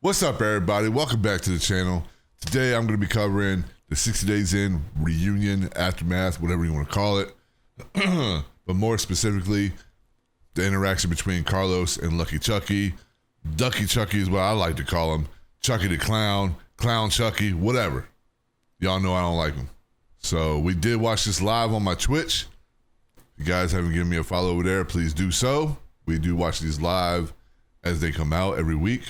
What's up, everybody? Welcome back to the channel. Today, I'm going to be covering the 60 Days In reunion, aftermath, whatever you want to call it. But more specifically, the interaction between Carlos and Lucky Chucky. Ducky Chucky is what I like to call him. Chucky the Clown, Clown Chucky, whatever. Y'all know I don't like him. So we did watch this live on my Twitch. If you guys haven't given me a follow over there, please do so. We do watch these live as they come out every week.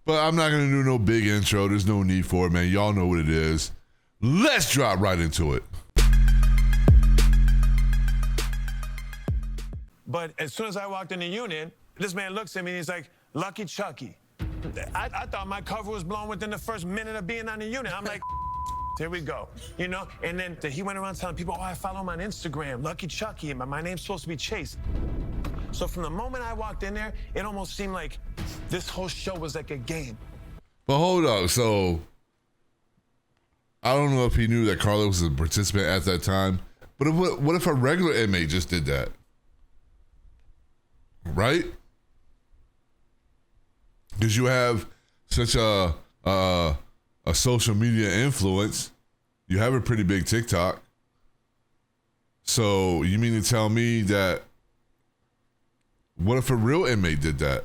But I'm not going to do no big intro. There's no need for it, man. Y'all know what it is. Let's drop right into it. But as soon as I walked in the unit, this man looks at me and he's like, Lucky Chucky. I thought my cover was blown within the first minute of being on the unit. I'm like, here we go, you know? And then he went around telling people, oh, I follow him on Instagram, Lucky Chucky, and my name's supposed to be Chase. So from the moment I walked in there, it almost seemed like this whole show was like a game. But hold up, so I don't know if he knew that Carlos was a participant at that time, but what if a regular inmate just did that? Right? Because you have such a social media influence. You have a pretty big TikTok. So you mean to tell me that what if a real inmate did that?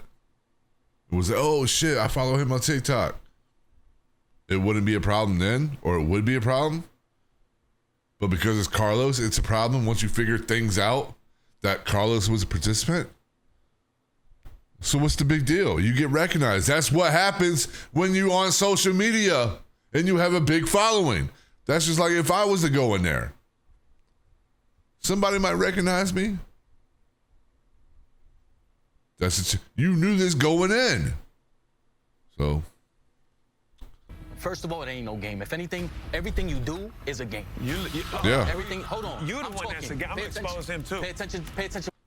It was, oh shit, I follow him on TikTok. It wouldn't be a problem then, or it would be a problem. But because it's Carlos, it's a problem once you figure things out that Carlos was a participant. So what's the big deal? You get recognized. That's what happens when you're on social media and you have a big following. That's just like if I was to go in there. Somebody might recognize me. You knew this going in. So. First of all, it ain't no game. If anything, everything you do is a game. Yeah. Everything, hold on. You're the one that's a game. I'm going to expose him too. Pay attention.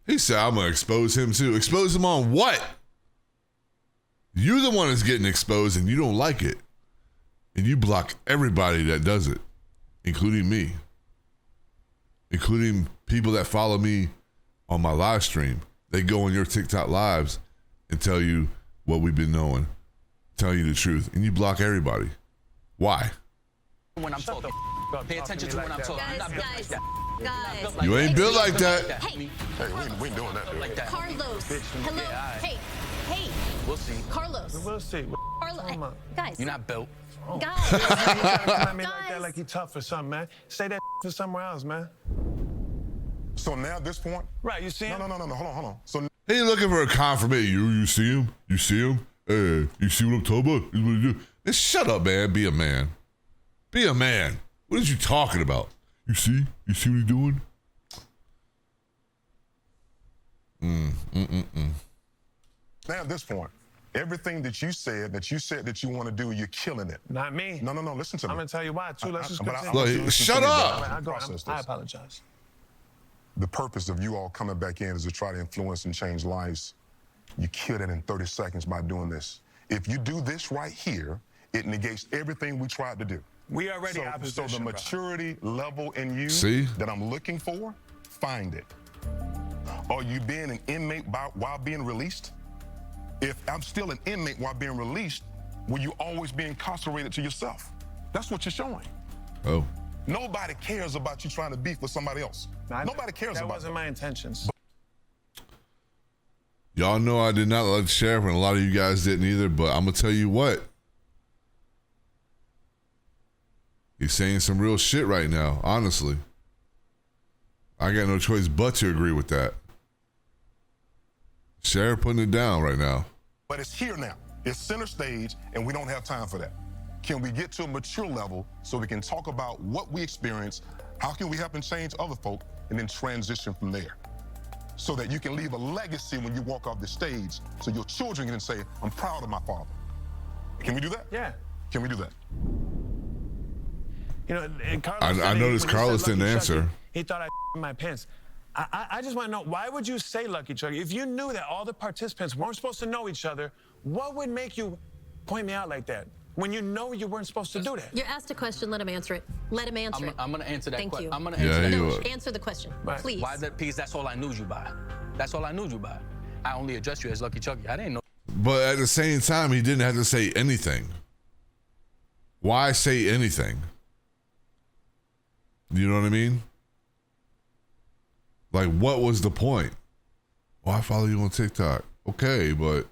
He said, I'm going to expose him too. Expose him on what? You're the one that's getting exposed and you don't like it. And you block everybody that does it, including me. Including people that follow me on my live stream. They go on your TikTok lives and tell you what we've been knowing. Tell you the truth. And you block everybody. Why? When I'm talking. Pay attention to when I'm talking. Guys. You ain't built like that. Hey, we ain't doing that, dude. Like that. Carlos. Hello. Hey. We'll see. Carlos. We'll see. Carlos. Guys. You're not built. Guys. Come at me like that, like he tough or something, man. Say that to somewhere else, man. So now at this point, Right, you see him? no, hold on. So He ain't looking for a confirmation. You see him? You see him? Hey, you see what I'm talking about? This is what he do. Just shut up, man. Be a man. Be a man. What are you talking about? You see? You see what he's doing? now at this point, everything that you said that you want to do, you're killing it. Not me. No, listen to me. I'm going to tell you why, too. Let's just But continue. Look, shut up. I apologize. The purpose of you all coming back in is to try to influence and change lives. You killed it in 30 seconds by doing this. If you do this right here, it negates everything we tried to do. We already opposition, So the bro. maturity level in you See? that I'm looking for, find it. Are you being an inmate while being released? If I'm still an inmate while being released, will you always be incarcerated to yourself? That's what you're showing. Oh. Nobody cares about you trying to beef with somebody else. Nobody cares that about wasn't that. my intentions. Y'all know I did not like the sheriff, and a lot of you guys didn't either, but I'm going to tell you what. He's saying some real shit right now, honestly. I got no choice but to agree with that. Sheriff putting it down right now. But it's here now. It's center stage, and we don't have time for that. Can we get to a mature level so we can talk about what we experience, how can we help and change other folk, and then transition from there? So that you can leave a legacy when you walk off the stage, so your children can say, I'm proud of my father. Can we do that? Yeah. Can we do that? You know, and Carlos I noticed when he Carlos said didn't Lucky answer. Chucky, he thought I in my pants. I just want to know, why would you say Lucky Chucky? If you knew that all the participants weren't supposed to know each other, what would make you point me out like that? When you know you weren't supposed to do that. You're asked a question, let him answer it. Let him answer it. I'm going to answer that Thank question. you. I'm going to answer that you question. would. Answer the question, Right. please. Why that piece? That's all I knew you by. That's all I knew you by. I only addressed you as Lucky Chucky. I didn't know. But at the same time, he didn't have to say anything. Why say anything? You know what I mean? Like, what was the point? Well, I follow you on TikTok. Okay, but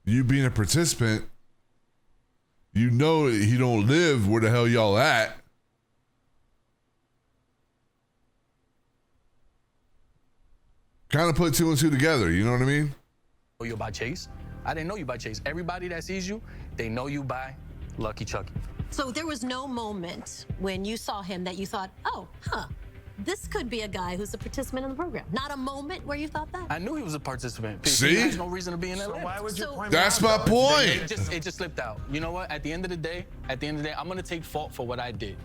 you being a participant, you know that he don't live where the hell y'all at. Kind of put two and two together, you know what I mean? Know you by Chase. I didn't know you by Chase. Everybody that sees you, they know you by Lucky Chucky. So there was no moment when you saw him that you thought, oh, this could be a guy who's a participant in the program. Not a moment where you thought that? I knew he was a participant. See? There's no reason to be in So Atlanta. why would you point That's me my out, point. It just slipped out. You know what? At the end of the day, I'm gonna take fault for what I did.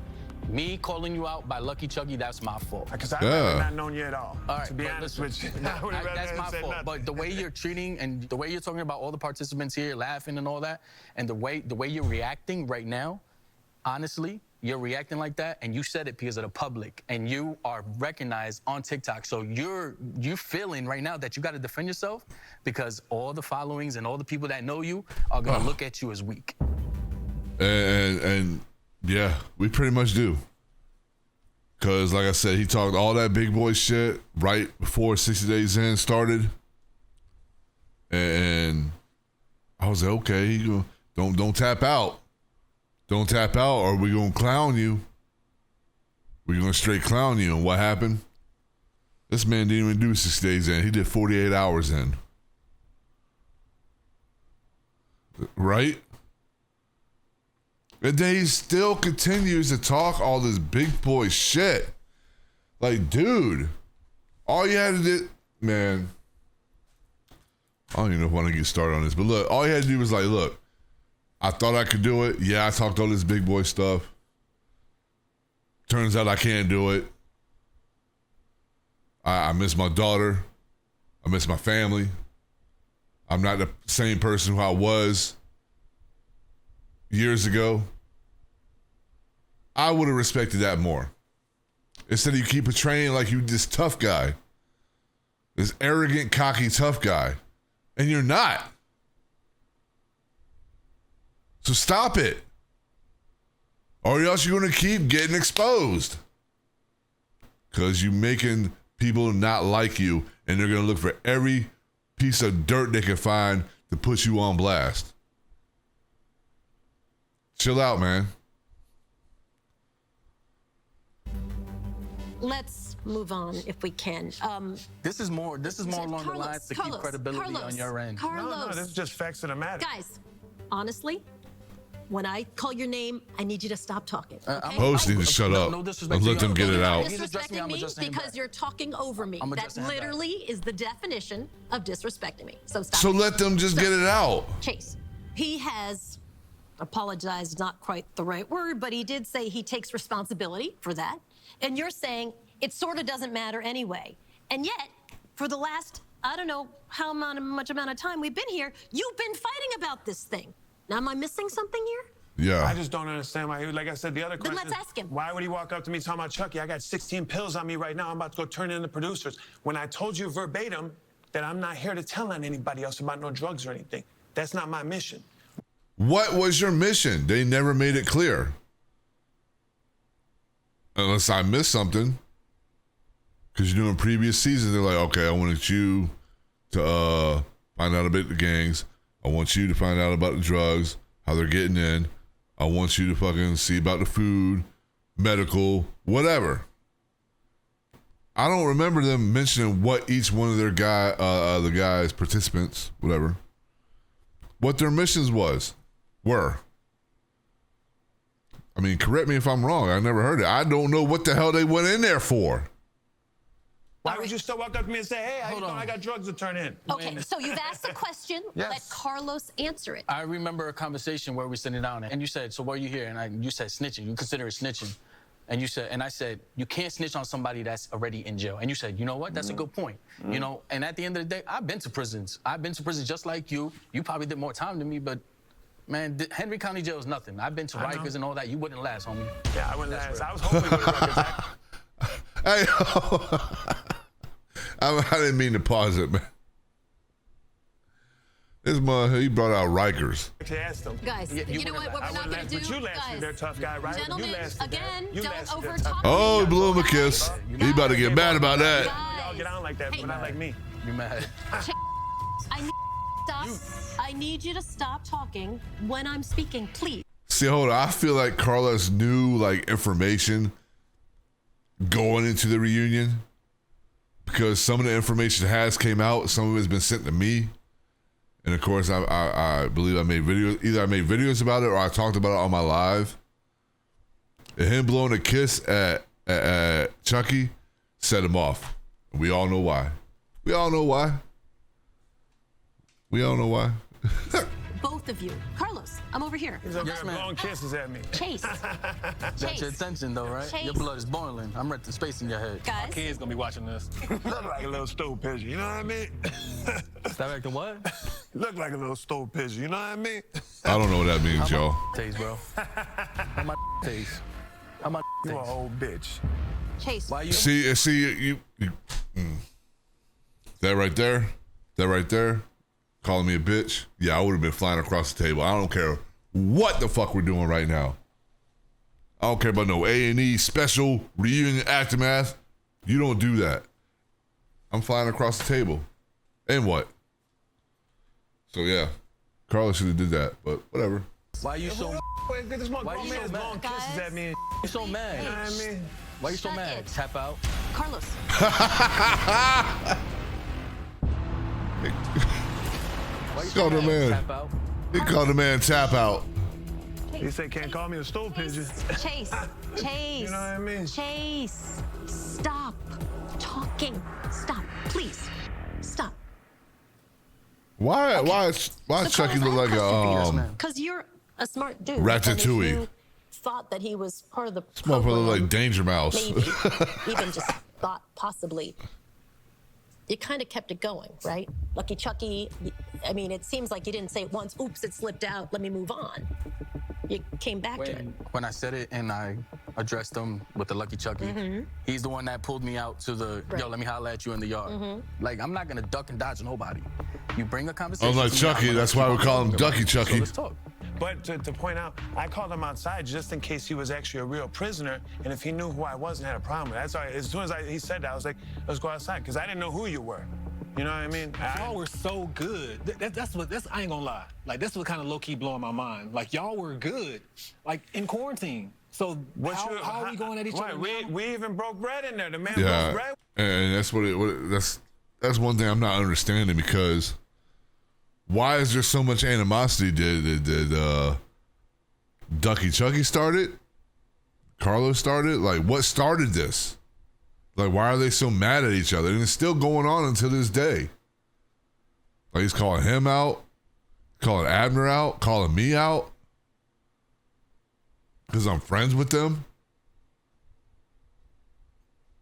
Me calling you out by Lucky Chucky, that's my fault. Because I would have not known you at all. All right, to be but honest listen, with you. I would have that's my fault. But the way you're treating and the way you're talking about all the participants here, laughing and all that, and the way you're reacting right now, honestly, you're reacting like that, and you said it because of the public, and you are recognized on TikTok. So you're feeling right now that you got to defend yourself because all the followings and all the people that know you are gonna look at you as weak. And yeah, we pretty much do. Because, like I said, he talked all that big boy shit right before 60 Days In started. And I was like, okay, don't tap out. Don't tap out or we're going to clown you. We're going to straight clown you. And what happened? This man didn't even do 60 Days In. He did 48 hours in. Right? And then he still continues to talk all this big boy shit. Like, dude, all you had to do, man, I don't even know if I want to get started on this, but look, all you had to do was like, look, I thought I could do it. Yeah, I talked all this big boy stuff. Turns out I can't do it. I miss my daughter. I miss my family. I'm not the same person who I was years ago. I would have respected that more. Instead of you keep portraying like you this tough guy. This arrogant, cocky, tough guy. And you're not. So stop it. Or else you're going to keep getting exposed. Because you're making people not like you. And they're going to look for every piece of dirt they can find to put you on blast. Chill out, man. Let's move on if we can. This is more along the lines to keep credibility on your end. No, this is just facts of the matter. Guys, honestly, when I call your name, I need you to stop talking. Okay? Host need to shut up and let them get it out. Disrespecting me because you're talking over me. That literally is the definition of disrespecting me. So stop. So let them just get it out. Chase, he has apologized, not quite the right word, but he did say he takes responsibility for that. And you're saying it sort of doesn't matter anyway. And yet, for the last, I don't know how much amount of time we've been here, you've been fighting about this thing. Now, am I missing something here? Yeah. I just don't understand why, like I said, the other question. Then let's ask him. Why would he walk up to me talking about Chucky? I got 16 pills on me right now. I'm about to go turn in the producers. When I told you verbatim that I'm not here to tell on anybody else about no drugs or anything. That's not my mission. What was your mission? They never made it clear. Unless I missed something. Because you know, in previous seasons, they're like, okay, I wanted you to find out about the gangs. I want you to find out about the drugs, how they're getting in. I want you to fucking see about the food, medical, whatever. I don't remember them mentioning what each one of their the guys, participants, whatever, what their missions were. I mean, correct me if I'm wrong. I never heard it. I don't know what the hell they went in there for. Why would you still walk up to me and say, hey, how you doing? I got drugs to turn in? Okay, so you've asked the question. Yes. Let Carlos answer it. I remember a conversation where we were sitting down and you said, so why are you here? And you said snitching. You consider it snitching. And you said, and I said, you can't snitch on somebody that's already in jail. And you said, you know what? That's a good point. You know, and at the end of the day, I've been to prisons. I've been to prisons just like you. You probably did more time than me, but man, Henry County Jail is nothing. I've been to Rikers and all that. You wouldn't last, homie. Yeah, I wouldn't last. I was hoping with Rikers. Hey, I didn't mean to pause it, man. He brought out Rikers. Actually asked them. Guys, you know what we're not going to do? But you lasted their tough guy, right? Gentlemen, you lasted again, you don't lasted their overtalk tough me. Oh, he blew him a kiss. He about to get mad about that. Y'all get on like that, but not like me. You mad? I need you to stop talking when I'm speaking, please. See, hold on. I feel like Carlos knew like information going into the reunion because some of the information has came out. Some of it's been sent to me. And of course, I believe I made videos. Either I made videos about it or I talked about it on my live. And him blowing a kiss at Chucky set him off. We all know why. We all know why. We all know why. Both of you. Carlos, I'm over here. He's up there blowing kisses at me. Chase. Got your attention though, right? Chase. Your blood is boiling. I'm renting space in your head. Guys, Kids gonna be watching this. Look like a little stove pigeon, you know what I mean? Stop acting what? Look like a little stove pigeon, you know what I mean? I don't know what that means, y'all. Taste, bro. How my taste? How my You an taste? old bitch. Chase. Why you? See, that right there, calling me a bitch. Yeah, I would have been flying across the table. I don't care what the fuck we're doing right now. I don't care about no A&E special reunion aftermath. You don't do that. I'm flying across the table. And what? So yeah, Carlos should have did that, but whatever. Why you so? Wait, this Why motherfucker you so man's mad? blowing kisses at me and You so mad? you know what I mean? Why you so Shut mad? it. Tap out. Carlos. Why you Called so the mad? man. Tap out. He called the man tap out. He said can't call me a stool pigeon. Chase. Chase. You know what I mean? Chase. Stop talking. Stop. Please. Stop. Why Chucky look like a Because you're a smart dude. Ratatouille. And if you thought that he was part of the motherfucker program, look like Danger Mouse. maybe even just thought possibly, you kind of kept it going, right? Lucky Chucky, I mean, it seems like you didn't say it once, oops, it slipped out, let me move on. You came back to it. When I said it and I addressed him with the Lucky Chucky, he's the one that pulled me out to the, yo, let me holler at you in the yard. Like, I'm not gonna duck and dodge nobody. You bring a conversation. Unlike to me, I'm Chucky, gonna that's keep why we on call him talking about Ducky it. Chucky. So let's talk. But to point out, I called him outside just in case he was actually a real prisoner, and if he knew who I was and had a problem with it. That's why, as soon as he said that, I was like, let's go outside, because I didn't know who you were. You know what I mean? Y'all were so good. That's I ain't gonna lie. Like, that's what kind of low-key blowing my mind. Like, y'all were good, like, in quarantine. So how are we going at each other now? We even broke bread in there. The man Yeah, broke bread. and that's one thing I'm not understanding, because why is there so much animosity? Did Ducky Chucky started? Carlos started? Like, what started this? Like, why are they so mad at each other? And it's still going on until this day. Like, he's calling him out, calling Abner out, calling me out because I'm friends with them.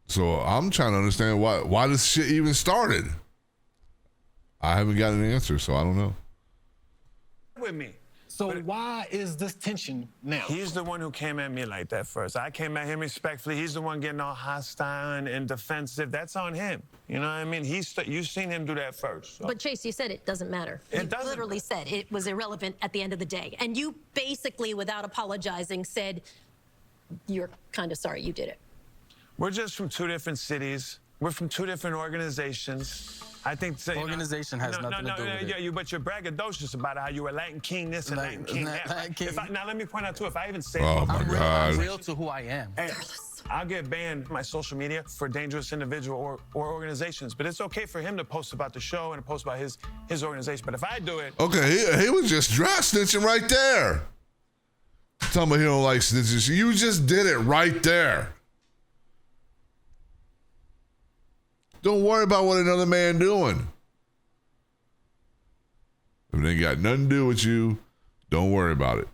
So I'm trying to understand why this shit even started. I haven't got an answer, so I don't know. With me. So why is this tension now? He's the one who came at me like that first. I came at him respectfully. He's the one getting all hostile and defensive. That's on him. You know what I mean? You've seen him do that first. So. But Chase, you said it doesn't matter. It You doesn't. literally said it was irrelevant at the end of the day. And you basically, without apologizing, said you're kind of sorry you did it. We're just from two different cities. We're from two different organizations. I think Organization has nothing to do with it. Yeah, but you're braggadocious about how you were Latin King this and Latin King that. Latin King. Now let me point out too, if I even say Oh, my God. I'm real to who I am. Hey, I'll get banned from my social media for dangerous individual or organizations, but it's okay for him to post about the show and to post about his organization. But if I do it, Okay, he was just dry snitching right there. Tell me he don't like snitches. You just did it right there. Don't worry about what another man doing. If it ain't got nothing to do with you, don't worry about it.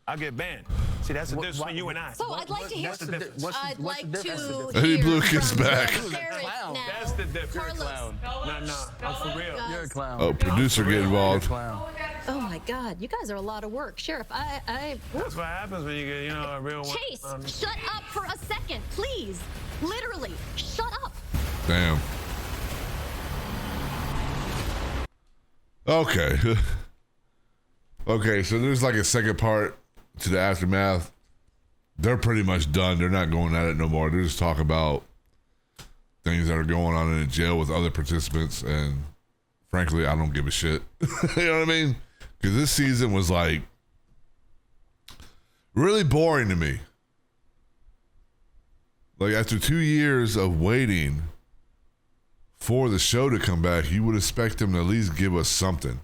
I'll get banned. See, that's the difference between you and I. So I'd like to hear. That's the difference. I'd what's the like difference? to He hear blew a kiss from back. Sheriff Clown. now. That's the difference. You're a clown. No, I'm for real. Guys. You're a clown. Oh, producer get You're a involved. clown. Oh my God, you guys are a lot of work, Sheriff. That's what happens when you get, a real one. Chase, shut up for a second, please. Literally, shut up. Damn. Okay. Okay, so there's like a second part to the aftermath. They're pretty much done. They're not going at it no more. They're just talking about things that are going on in the jail with other participants, and frankly, I don't give a shit. You know what I mean? Because this season was like really boring to me. Like after 2 years of waiting for the show to come back, you would expect them to at least give us something.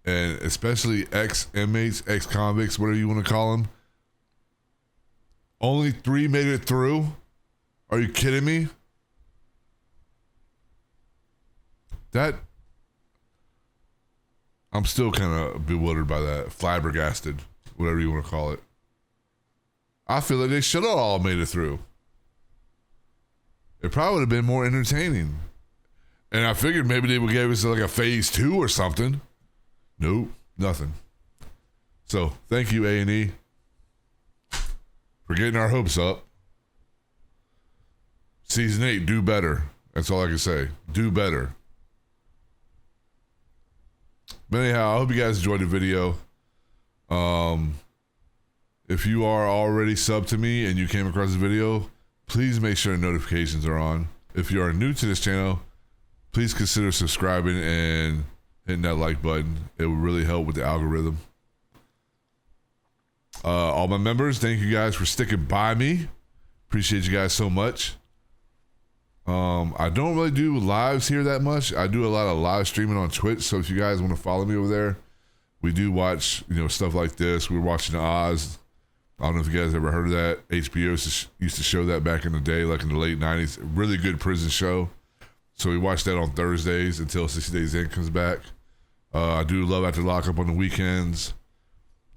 And especially ex-inmates, ex-convicts, whatever you want to call them. Only 3 made it through? Are you kidding me? I'm still kind of bewildered by that. Flabbergasted, whatever you want to call it. I feel like they should have all made it through. It probably would have been more entertaining. And I figured maybe they would give us like a phase 2 or something. Nope, nothing. So thank you, A&E, for getting our hopes up. Season 8, do better. That's all I can say. Do better. But anyhow, I hope you guys enjoyed the video. If you are already subbed to me and you came across this video, please make sure notifications are on. If you are new to this channel, please consider subscribing and hitting that like button. It would really help with the algorithm. All my members, thank you guys for sticking by me. Appreciate you guys so much. I don't really do lives here that much. I do a lot of live streaming on Twitch, so if you guys want to follow me over there, we do watch, stuff like this. We were watching Oz. I don't know if you guys ever heard of that. HBO used to show that back in the day, like in the late 90s. Really good prison show. So we watch that on Thursdays until 60 Days In comes back. I do Love After Lockup on the weekends.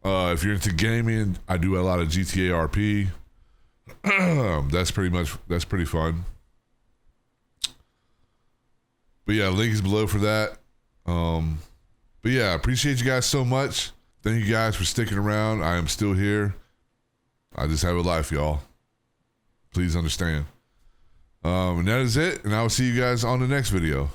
If you're into gaming, I do a lot of GTA RP. That's pretty fun. But yeah, link is below for that. But yeah, I appreciate you guys so much. Thank you guys for sticking around. I am still here. I just have a life, y'all. Please understand. And that is it. And I will see you guys on the next video.